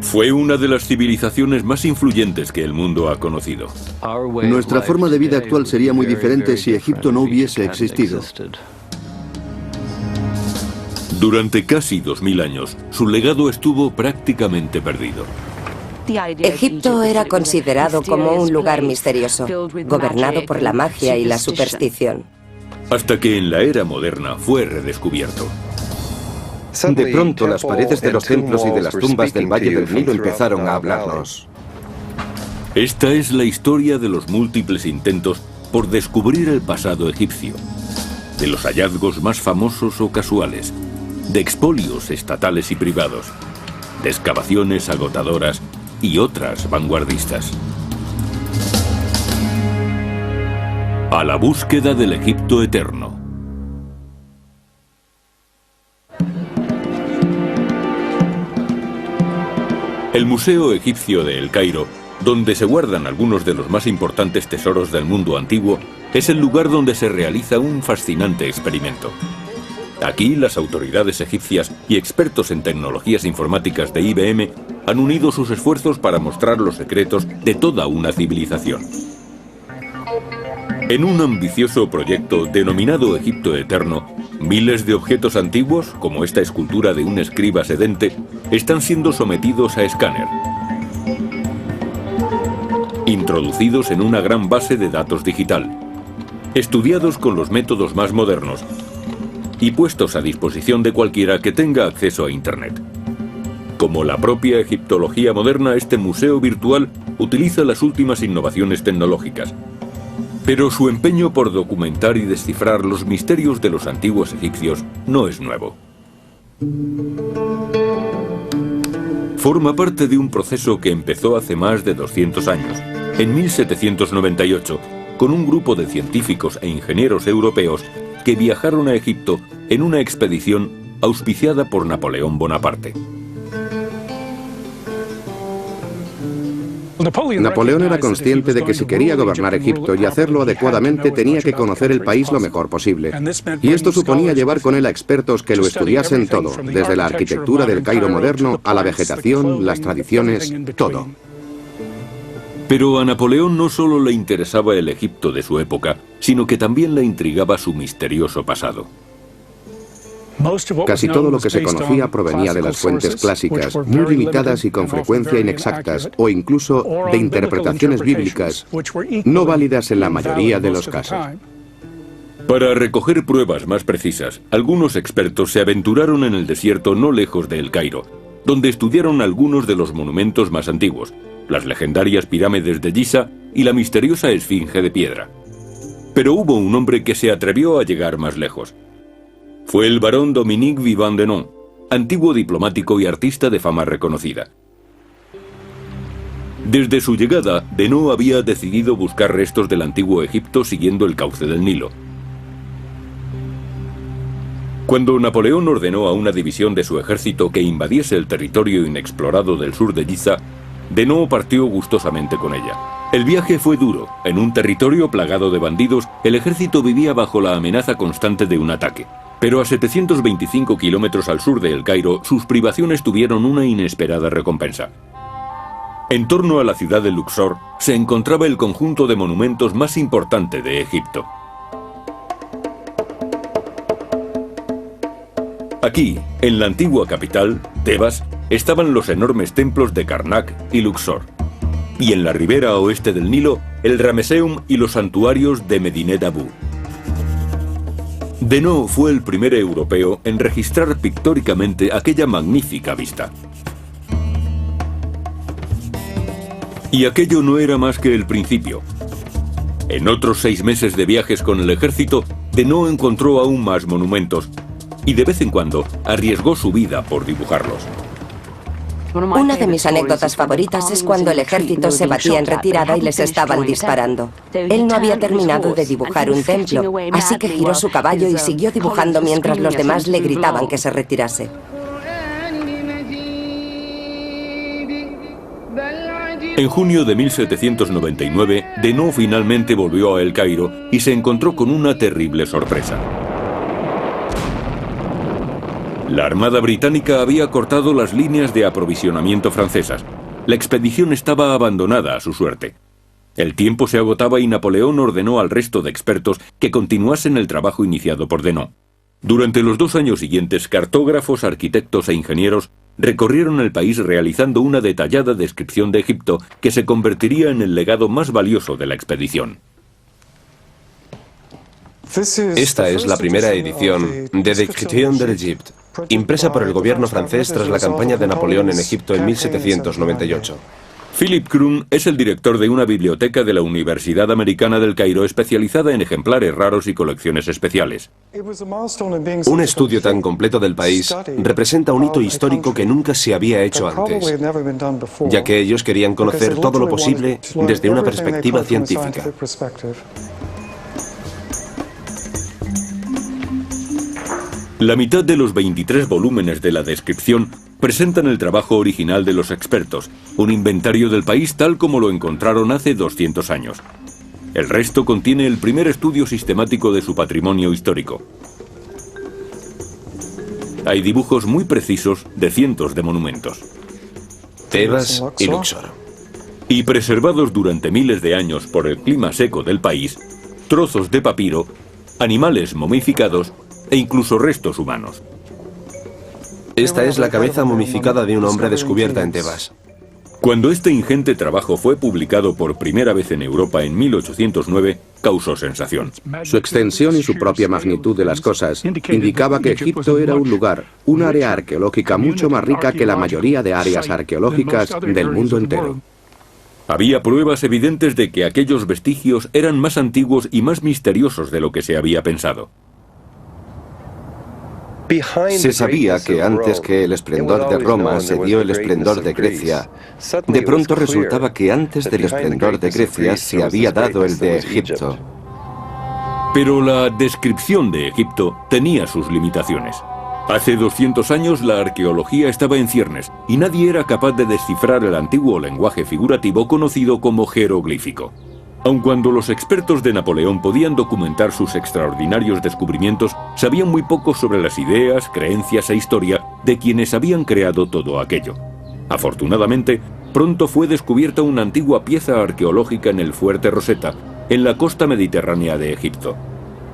Fue una de las civilizaciones más influyentes que el mundo ha conocido. Nuestra forma de vida actual sería muy diferente si Egipto no hubiese existido. Durante casi 2000 años, su legado estuvo prácticamente perdido. Egipto era considerado como un lugar misterioso, gobernado por la magia y la superstición. Hasta que en la era moderna fue redescubierto. De pronto, las paredes de los templos y de las tumbas del Valle del Nilo empezaron a hablarnos. Esta es la historia de los múltiples intentos por descubrir el pasado egipcio, de los hallazgos más famosos o casuales, de expolios estatales y privados, de excavaciones agotadoras y otras vanguardistas. A la búsqueda del Egipto eterno. El Museo Egipcio de El Cairo, donde se guardan algunos de los más importantes tesoros del mundo antiguo, es el lugar donde se realiza un fascinante experimento. Aquí, las autoridades egipcias y expertos en tecnologías informáticas de IBM han unido sus esfuerzos para mostrar los secretos de toda una civilización. En un ambicioso proyecto denominado Egipto Eterno, miles de objetos antiguos, como esta escultura de un escriba sedente, están siendo sometidos a escáner, introducidos en una gran base de datos digital, estudiados con los métodos más modernos y puestos a disposición de cualquiera que tenga acceso a Internet. Como la propia egiptología moderna, este museo virtual utiliza las últimas innovaciones tecnológicas. Pero su empeño por documentar y descifrar los misterios de los antiguos egipcios no es nuevo. Forma parte de un proceso que empezó hace más de 200 años, en 1798, con un grupo de científicos e ingenieros europeos que viajaron a Egipto en una expedición auspiciada por Napoleón Bonaparte. Napoleón era consciente de que si quería gobernar Egipto y hacerlo adecuadamente tenía que conocer el país lo mejor posible. Y esto suponía llevar con él a expertos que lo estudiasen todo, desde la arquitectura del Cairo moderno a la vegetación, las tradiciones, todo. Pero a Napoleón no solo le interesaba el Egipto de su época, sino que también le intrigaba su misterioso pasado. Casi todo lo que se conocía provenía de las fuentes clásicas, muy limitadas y con frecuencia inexactas, o incluso de interpretaciones bíblicas, no válidas en la mayoría de los casos. Para recoger pruebas más precisas, algunos expertos se aventuraron en el desierto no lejos de El Cairo, donde estudiaron algunos de los monumentos más antiguos, las legendarias pirámides de Giza y la misteriosa esfinge de piedra. Pero hubo un hombre que se atrevió a llegar más lejos. Fue el barón Dominique Vivant Denon, antiguo diplomático y artista de fama reconocida. Desde su llegada, Denon había decidido buscar restos del antiguo Egipto siguiendo el cauce del Nilo. Cuando Napoleón ordenó a una división de su ejército que invadiese el territorio inexplorado del sur de Giza, Denon partió gustosamente con ella. El viaje fue duro. En un territorio plagado de bandidos, el ejército vivía bajo la amenaza constante de un ataque. Pero a 725 kilómetros al sur de El Cairo, sus privaciones tuvieron una inesperada recompensa. En torno a la ciudad de Luxor se encontraba el conjunto de monumentos más importante de Egipto. Aquí, en la antigua capital, Tebas, estaban los enormes templos de Karnak y Luxor. Y en la ribera oeste del Nilo, el Ramesseum y los santuarios de Medinet Habu. Denon fue el primer europeo en registrar pictóricamente aquella magnífica vista. Y aquello no era más que el principio. En otros 6 meses de viajes con el ejército, Denon encontró aún más monumentos y de vez en cuando arriesgó su vida por dibujarlos. Una de mis anécdotas favoritas es cuando el ejército se batía en retirada y les estaban disparando. Él no había terminado de dibujar un templo, así que giró su caballo y siguió dibujando mientras los demás le gritaban que se retirase. En junio de 1799, Denon finalmente volvió a El Cairo y se encontró con una terrible sorpresa. La Armada Británica había cortado las líneas de aprovisionamiento francesas. La expedición estaba abandonada a su suerte. El tiempo se agotaba y Napoleón ordenó al resto de expertos que continuasen el trabajo iniciado por Denot. Durante los 2 años siguientes, cartógrafos, arquitectos e ingenieros recorrieron el país realizando una detallada descripción de Egipto que se convertiría en el legado más valioso de la expedición. Esta es la primera edición de Description de l'Égypte, impresa por el gobierno francés tras la campaña de Napoleón en Egipto en 1798. Philip Kroon es el director de una biblioteca de la Universidad Americana del Cairo especializada en ejemplares raros y colecciones especiales. Un estudio tan completo del país representa un hito histórico que nunca se había hecho antes, ya que ellos querían conocer todo lo posible desde una perspectiva científica. La mitad de los 23 volúmenes de la descripción presentan el trabajo original de los expertos, un inventario del país tal como lo encontraron hace 200 años. El resto contiene el primer estudio sistemático de su patrimonio histórico. Hay dibujos muy precisos de cientos de monumentos. Tebas y Luxor. Y preservados durante miles de años por el clima seco del país, trozos de papiro, animales momificados e incluso restos humanos. Esta es la cabeza momificada de un hombre descubierta en Tebas. Cuando este ingente trabajo fue publicado por primera vez en Europa en 1809, causó sensación. Su extensión y su propia magnitud de las cosas indicaba que Egipto era un lugar, un área arqueológica mucho más rica que la mayoría de áreas arqueológicas del mundo entero. Había pruebas evidentes de que aquellos vestigios eran más antiguos y más misteriosos de lo que se había pensado. Se sabía que antes que el esplendor de Roma se dio el esplendor de Grecia. De pronto resultaba que antes del esplendor de Grecia se había dado el de Egipto. Pero la descripción de Egipto tenía sus limitaciones. Hace 200 años la arqueología estaba en ciernes y nadie era capaz de descifrar el antiguo lenguaje figurativo conocido como jeroglífico. Aun cuando los expertos de Napoleón podían documentar sus extraordinarios descubrimientos, sabían muy poco sobre las ideas, creencias e historia de quienes habían creado todo aquello. Afortunadamente, pronto fue descubierta una antigua pieza arqueológica en el fuerte Rosetta, en la costa mediterránea de Egipto.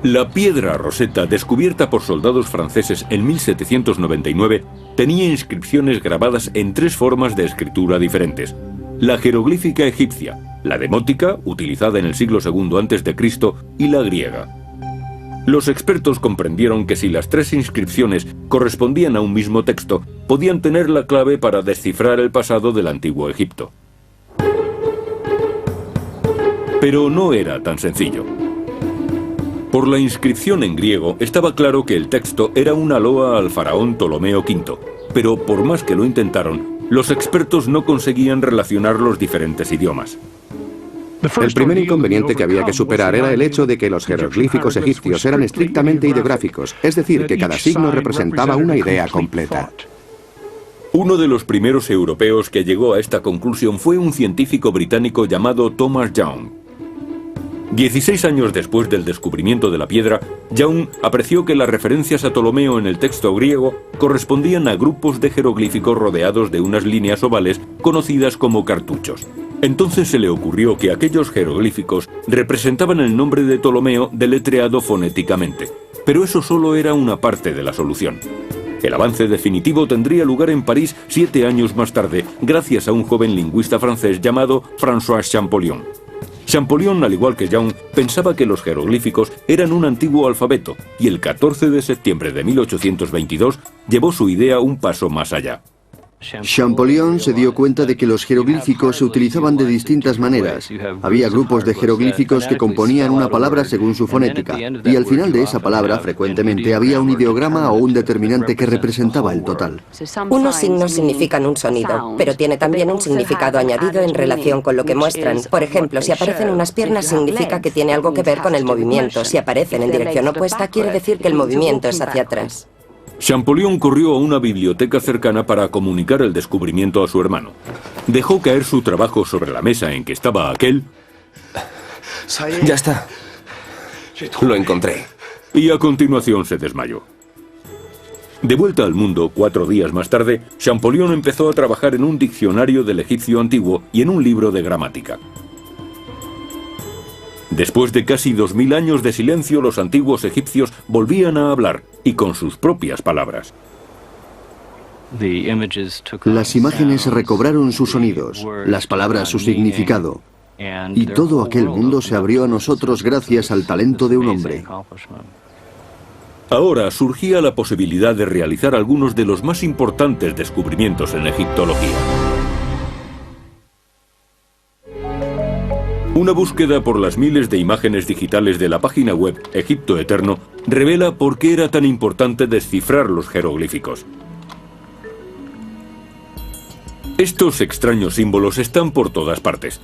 La piedra Rosetta, descubierta por soldados franceses en 1799, tenía inscripciones grabadas en 3 formas de escritura diferentes: la jeroglífica egipcia, la demótica, utilizada en el siglo II a.C., y la griega. Los expertos comprendieron que si las 3 inscripciones correspondían a un mismo texto, podían tener la clave para descifrar el pasado del antiguo Egipto. Pero no era tan sencillo. Por la inscripción en griego estaba claro que el texto era una loa al faraón Ptolomeo V, pero por más que lo intentaron, los expertos no conseguían relacionar los diferentes idiomas. El primer inconveniente que había que superar era el hecho de que los jeroglíficos egipcios eran estrictamente ideográficos, es decir, que cada signo representaba una idea completa. Uno de los primeros europeos que llegó a esta conclusión fue un científico británico llamado Thomas Young. 16 años después del descubrimiento de la piedra, Young apreció que las referencias a Ptolomeo en el texto griego correspondían a grupos de jeroglíficos rodeados de unas líneas ovales conocidas como cartuchos. Entonces se le ocurrió que aquellos jeroglíficos representaban el nombre de Ptolomeo deletreado fonéticamente. Pero eso solo era una parte de la solución. El avance definitivo tendría lugar en París 7 años más tarde, gracias a un joven lingüista francés llamado François Champollion. Champollion, al igual que Young, pensaba que los jeroglíficos eran un antiguo alfabeto, y el 14 de septiembre de 1822 llevó su idea un paso más allá. Champollion se dio cuenta de que los jeroglíficos se utilizaban de distintas maneras. Había grupos de jeroglíficos que componían una palabra según su fonética, y al final de esa palabra frecuentemente había un ideograma o un determinante que representaba el total. Unos signos significan un sonido, pero tiene también un significado añadido en relación con lo que muestran. Por ejemplo, si aparecen unas piernas significa que tiene algo que ver con el movimiento. Si aparecen en dirección opuesta, quiere decir que el movimiento es hacia atrás. Champollion corrió a una biblioteca cercana para comunicar el descubrimiento a su hermano. Dejó caer su trabajo sobre la mesa en que estaba aquel. Ya está. Lo encontré. Y a continuación se desmayó. De vuelta al mundo, 4 días más tarde, Champollion empezó a trabajar en un diccionario del egipcio antiguo y en un libro de gramática. Después de casi 2000 años de silencio, los antiguos egipcios volvían a hablar, y con sus propias palabras. Las imágenes recobraron sus sonidos, las palabras su significado, y todo aquel mundo se abrió a nosotros gracias al talento de un hombre. Ahora surgía la posibilidad de realizar algunos de los más importantes descubrimientos en egiptología. Una búsqueda por las miles de imágenes digitales de la página web Egipto Eterno revela por qué era tan importante descifrar los jeroglíficos. Estos extraños símbolos están por todas partes.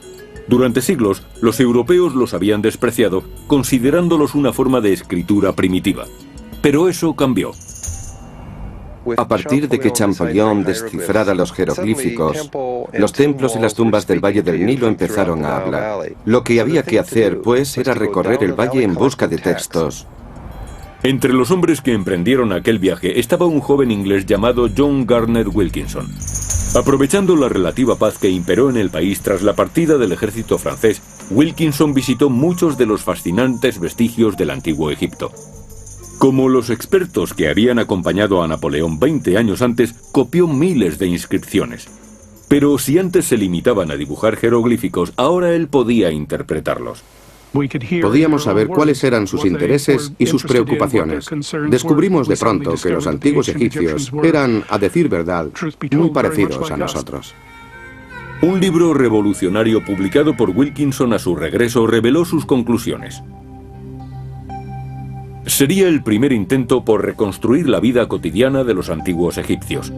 Durante siglos, los europeos los habían despreciado, considerándolos una forma de escritura primitiva. Pero eso cambió. A partir de que Champollion descifrara los jeroglíficos, los templos y las tumbas del Valle del Nilo empezaron a hablar. Lo que había que hacer, pues, era recorrer el valle en busca de textos. Entre los hombres que emprendieron aquel viaje estaba un joven inglés llamado John Garner Wilkinson. Aprovechando la relativa paz que imperó en el país tras la partida del ejército francés, Wilkinson visitó muchos de los fascinantes vestigios del antiguo Egipto. Como los expertos que habían acompañado a Napoleón 20 años antes, copió miles de inscripciones. Pero si antes se limitaban a dibujar jeroglíficos, ahora él podía interpretarlos. Podíamos saber cuáles eran sus intereses y sus preocupaciones. Descubrimos de pronto que los antiguos egipcios eran, a decir verdad, muy parecidos a nosotros. Un libro revolucionario publicado por Wilkinson a su regreso reveló sus conclusiones. Sería el primer intento por reconstruir la vida cotidiana de los antiguos egipcios,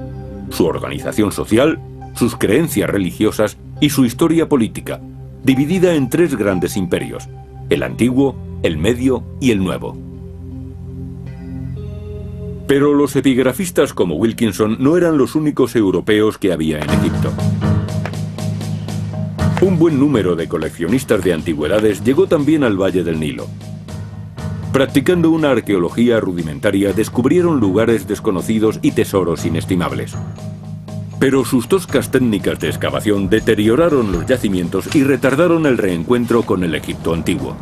su organización social, sus creencias religiosas y su historia política, dividida en 3 grandes imperios: el antiguo, el medio y el nuevo. Pero los epigrafistas como Wilkinson no eran los únicos europeos que había en Egipto. Un buen número de coleccionistas de antigüedades llegó también al Valle del Nilo. Practicando una arqueología rudimentaria, descubrieron lugares desconocidos y tesoros inestimables. Pero sus toscas técnicas de excavación deterioraron los yacimientos y retardaron el reencuentro con el Egipto antiguo.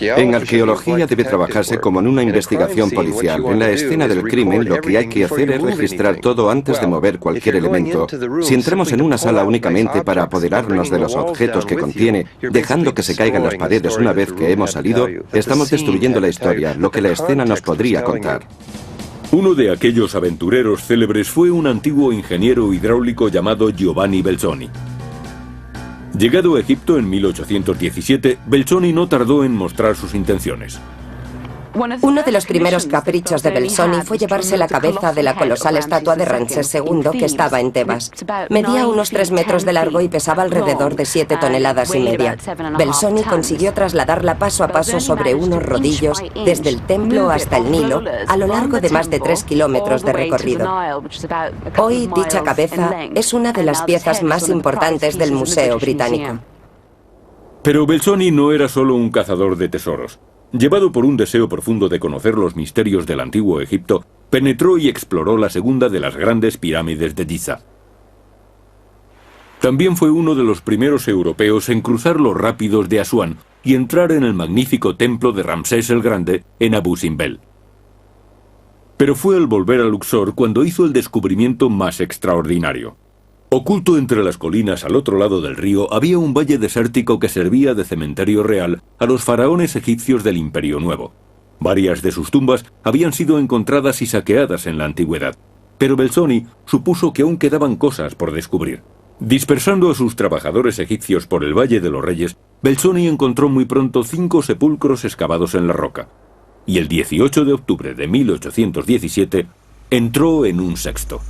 En arqueología debe trabajarse como en una investigación policial. En la escena del crimen lo que hay que hacer es registrar todo antes de mover cualquier elemento. Si entramos en una sala únicamente para apoderarnos de los objetos que contiene, dejando que se caigan las paredes una vez que hemos salido, estamos destruyendo la historia, lo que la escena nos podría contar. Uno de aquellos aventureros célebres fue un antiguo ingeniero hidráulico llamado Giovanni Belzoni. Llegado a Egipto en 1817, Belzoni no tardó en mostrar sus intenciones. Uno de los primeros caprichos de Belzoni fue llevarse la cabeza de la colosal estatua de Ramsés II que estaba en Tebas. Medía unos 3 metros de largo y pesaba alrededor de 7,5 toneladas. Belzoni consiguió trasladarla paso a paso sobre unos rodillos desde el templo hasta el Nilo, a lo largo de más de 3 kilómetros de recorrido. Hoy dicha cabeza es una de las piezas más importantes del Museo Británico. Pero Belzoni no era solo un cazador de tesoros. Llevado por un deseo profundo de conocer los misterios del antiguo Egipto, penetró y exploró la segunda de las grandes pirámides de Giza. También fue uno de los primeros europeos en cruzar los rápidos de Asuán y entrar en el magnífico templo de Ramsés el Grande en Abu Simbel. Pero fue al volver a Luxor cuando hizo el descubrimiento más extraordinario. Oculto entre las colinas al otro lado del río había un valle desértico que servía de cementerio real a los faraones egipcios del Imperio Nuevo. Varias de sus tumbas habían sido encontradas y saqueadas en la antigüedad, pero Belzoni supuso que aún quedaban cosas por descubrir. Dispersando a sus trabajadores egipcios por el Valle de los Reyes, Belzoni encontró muy pronto 5 sepulcros excavados en la roca, y el 18 de octubre de 1817 entró en un sexto.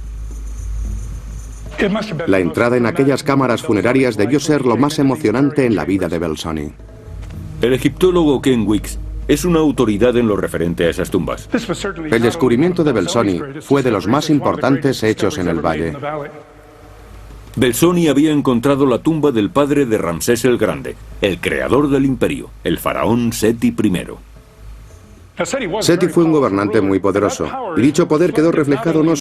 La entrada en aquellas cámaras funerarias debió ser lo más emocionante en la vida de Belzoni. El egiptólogo Ken Weeks es una autoridad en lo referente a esas tumbas. El descubrimiento de Belzoni fue de los más importantes hechos en el valle. Belzoni había encontrado la tumba del padre de Ramsés el Grande, el creador del imperio, el faraón Seti I. Seti fue un gobernante muy poderoso, y dicho poder quedó reflejado no